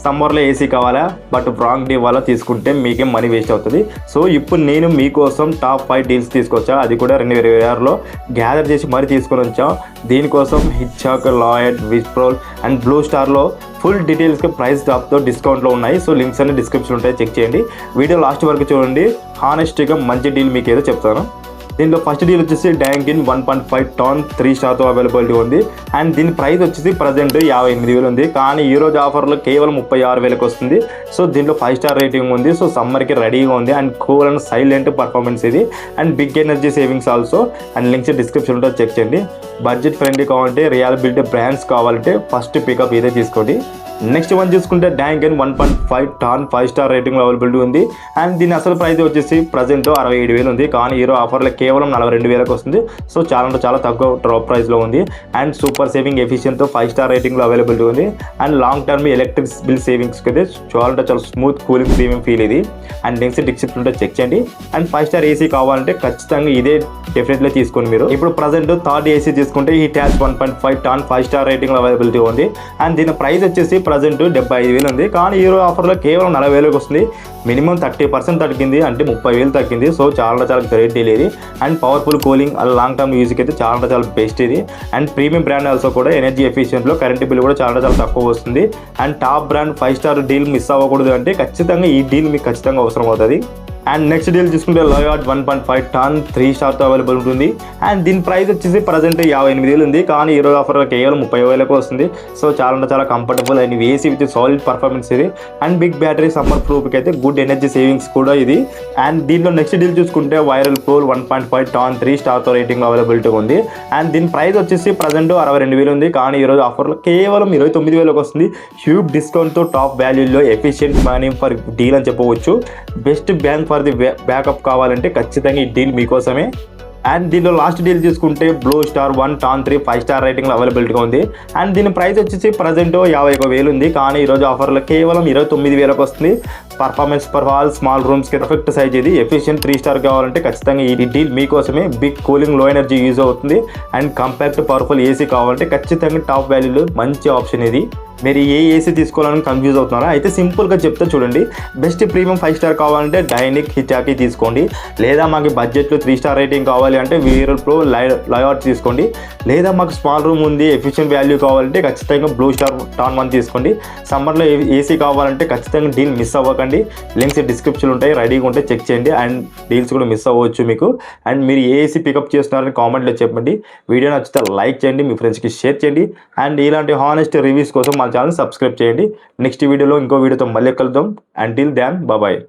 సమ్మర్లో ఏసీ కావాలా but wrong day వల్ల తీసుకుంటే మీకేం మనీ వేస్ట్ అవుతుంది. సో ఇప్పుడు నేను మీకోసం టాప్ 5 డీల్స్ తీసుకొచ్చా, అది కూడా 2026లో గ్యాదర్ చేసి మరీ తీసుకొని వచ్చాం. దీనికోసం Hitachi, Lloyd, Whirlpool and Blue స్టార్లో ఫుల్ డీటెయిల్స్కి ప్రైస్ డ్రాప్తో డిస్కౌంట్లో ఉన్నాయి. సో లింక్స్ అన్ని డిస్క్రిప్షన్ ఉంటాయి, చెక్ చేయండి. వీడియో లాస్ట్ వరకు చూడండి, హానెస్ట్గా మంచి డీల్ మీకు ఏదో చెప్తాను. దీంట్లో ఫస్ట్ డీల్ వచ్చేసి డాంకిన్ 1.5 టన్ 3 స్టార్తో అవైలబిలిటీ ఉంది. అండ్ దీని ప్రైస్ వచ్చేసి ప్రజెంట్ 58,000 ఉంది, కానీ ఈ రోజు ఆఫర్లో కేవలం 36,000కి వస్తుంది. సో దీంట్లో 5 స్టార్ రేటింగ్ ఉంది. సో సమ్మర్కి రెడీగా ఉంది and cool and silent performance ఇది and big energy savings also. And links description ఉంటుంది, చెక్ చేయండి. బడ్జెట్ ఫ్రెండ్లీ కావాలంటే, రియలబిలిటీ బ్రాండ్స్ కావాలంటే ఫస్ట్ పికప్ ఇదే తీసుకోండి. నెక్స్ట్ వన్ చూసుకుంటే డాంకిన్ 1.5 టన్ 5 స్టార్ రేటింగ్లో అవైలబిలిటీ ఉంది. అండ్ దీని అసలు ప్రైస్ వచ్చేసి ప్రజెంట్ 67,000 ఉంది, కానీ ఈరోజు ఆఫర్లో కేవలం 42,000కి వస్తుంది. సో చాలా తక్కువ డ్రాప్ ప్రైస్లో ఉంది. అండ్ సూపర్ సేవింగ్ ఎఫిషియన్తో 5 స్టార్ రేటింగ్లో అవైలబిలిటీ ఉంది. And long term electric bill సేవింగ్స్కి అయితే చాలా స్మూత్ కూలింగ్ ప్రీమియం ఫీల్ ఇది. అండ్ నెక్స్ట్ డిస్క్రిప్షన్ ఉంటే చెక్ చేయండి. అండ్ 5 స్టార్ ఏసీ కావాలంటే ఖచ్చితంగా ఇదే డెఫినెట్లీ తీసుకోండి మీరు. ఇప్పుడు ప్రజెంట్ థర్డ్ ఏసీ తీసుకుంటే ఈ ట్యాచ్ 1.5 టన్ 5 స్టార్ రేటింగ్లో అవైలబిలిటీ ఉంది. అండ్ దీని ప్రైస్ వచ్చేసి ప్రజెంట్ 75,000 ఉంది, కానీ ఈ రోజు ఆఫర్లో కేవలం 40,000కి వస్తుంది. మినిమం 30% తగ్గింది, అంటే 30,000 తగ్గింది. సో చాలా గ్రేట్ డీల్ ఇది. And powerful cooling and long term యూజ్కి అయితే చాలా బెస్ట్ ఇది. అండ్ ప్రీమియం బ్రాండ్ ఆల్సో కూడా ఎనర్జీ ఎఫిషియెంట్లో కరెంట్ బిల్ కూడా చాలా తక్కువ వస్తుంది. And top brand 5 star deal miss అవ్వకూడదు అంటే ఖచ్చితంగా ఈ డీల్ మీకు ఖచ్చితంగా అవసరం అవుతుంది. అండ్ నెక్స్ట్ డీల్ చూసుకుంటే లాయడ్ 1.5 టన్ 3 స్టార్తో అవైలబుల్ ఉంటుంది. అండ్ దీని ప్రైస్ వచ్చేసి ప్రజెంట్ 58,000 ఉంది, కానీ ఈరోజు ఆఫర్లో కేవలం 30,000కి వస్తుంది. సో చాలా comfortable and AC with solid performance ఇది. అండ్ బిగ్ బ్యాటరీ, సమ్మర్ ప్రూఫ్కి అయితే గుడ్ ఎనర్జీ సేవింగ్స్ కూడా ఇది. అండ్ దీంట్లో నెక్స్ట్ డీల్ చూసుకుంటే వైరల్ పూల్ 1.5 టన్ 3 స్టార్తో రేటింగ్ అవైలబిలిటీ ఉంది. అండ్ దీని ప్రైస్ వచ్చేసి ప్రజెంట్ 62,000 ఉంది, కానీ ఈరోజు ఆఫర్లో కేవలం 29,000కి వస్తుంది. హ్యూజ్ డిస్కౌంట్తో టాప్ వాల్యూలో ఎఫిషియెంట్ మనీ ఫర్ డీల్ అని చెప్పవచ్చు. Best bank for the backup కావాలంటే ఖచ్చితంగా ఈ డీల్ మీకోసమే. అండ్ దీనిలో లాస్ట్ డీల్ చూసుకుంటే బ్లూ స్టార్ 1 టన్ 3 5 స్టార్ రేటింగ్లో అవైలబిలిటీగా ఉంది. అండ్ దీని ప్రైస్ వచ్చేసి ప్రజెంట్ 51,000 ఉంది, కానీ ఈరోజు ఆఫర్లో కేవలం 29,000కి వస్తుంది. పర్ఫార్మెన్స్ ఫర్ ఆల్ స్మాల్ రూమ్స్కి పర్ఫెక్ట్ సైజ్ ఇది. ఎఫిషియెంట్ 3 స్టార్ కావాలంటే ఖచ్చితంగా ఈ డీల్ మీకోసమే. Big cooling, low energy use అవుతుంది. అండ్ కాంపాక్ట్ పవర్ఫుల్ ఏసీ కావాలంటే ఖచ్చితంగా టాప్ వాల్యూలో మంచి ఆప్షన్ ఇది. మీరు ఏ ఏసీ తీసుకోవాలని కన్ఫ్యూజ్ అవుతున్నారా? అయితే సింపుల్గా చెప్తే చూడండి, బెస్ట్ ప్రీమియం 5 స్టార్ కావాలంటే డైనిక్ హిటాకీ తీసుకోండి. లేదా మాకు బడ్జెట్లో 3 స్టార్ రేటింగ్ కావాలి అంటే వీరల్ ప్రో లయాట్ తీసుకోండి. లేదా మాకు స్మాల్ రూమ్ ఉంది, ఎఫిషియెంట్ వాల్యూ కావాలంటే ఖచ్చితంగా బ్లూ స్టార్ టాన్ 1 తీసుకోండి. సమ్మర్లో ఏసీ కావాలంటే ఖచ్చితంగా డీల్ మిస్ అవ్వకండి. లింక్స్ డిస్క్రిప్షన్ ఉంటాయి, రెడీగా ఉంటే చెక్ చేయండి. అండ్ డీల్స్ కూడా మిస్ అవ్వచ్చు మీకు. అండ్ మీరు ఏ ఏసీ పికప్ చేస్తున్నారని కామెంట్లో చెప్పండి. వీడియో నచ్చితే లైక్ చేయండి, మీ ఫ్రెండ్స్కి షేర్ చేయండి. అండ్ ఇలాంటి హానెస్ట్ రివ్యూస్ కోసం ఛానల్ సబ్స్క్రైబ్ చేయండి. నెక్స్ట్ వీడియోలో ఇంకో వీడియోతో మళ్ళీ కలుద్దాం. Until then bye.